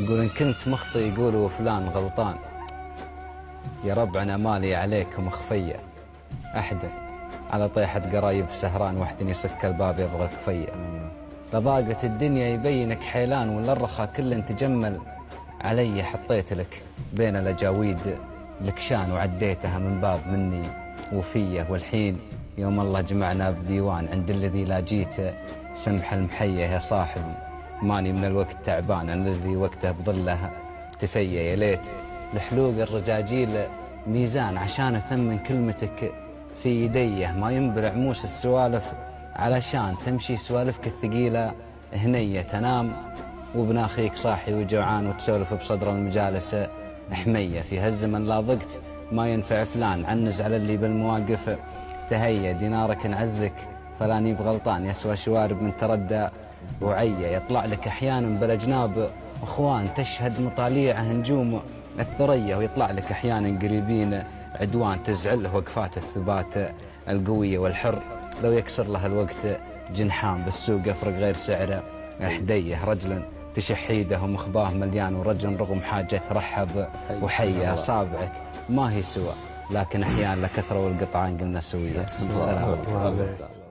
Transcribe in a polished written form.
يقول إن كنت مخطئ يقولوا فلان غلطان، يا رب أنا مالي عليك مخفية، أحدا على طيحة قرايب سهران وحدني يسك الباب يبغى كفية. لضاقت الدنيا يبينك حيلان ولا الرخا كل تجمل علي، حطيت لك بين الأجاويد لكشان وعديتها من باب مني وفية. والحين يوم الله جمعنا بديوان عند الذي لا جيت سمح المحية يا صاحبي، ماني من الوقت تعبان الذي وقته بظله تفية. يا ليت لحلوق الرجاجيل ميزان عشان أثمن كلمتك في يديه، ما ينبلع موس السوالف علشان تمشي سوالفك الثقيلة هنية. تنام وابن أخيك صاحي وجوعان وتسولف بصدر المجالس حمية. في هالزمن لا ضقت ما ينفع فلان، عنز على اللي بالمواقف تهيا. دينارك نعزك فلاني بغلطان، يسوى شوارب من تردى وعية. يطلع لك أحيانا بالأجناب أخوان تشهد مطاليعه نجوم الثريا، ويطلع لك أحيانا قريبين عدوان تزعله وقفات الثبات القوية. والحر لو يكسر له الوقت جنحان بالسوق أفرق غير سعره حديه. رجل تشحيده ومخباه مليان، ورجل رغم حاجة رحب وحية. أصابعك ما هي سوى لكن أحيانا لكثرة والقطعان قلنا سوية. السلام عليكم.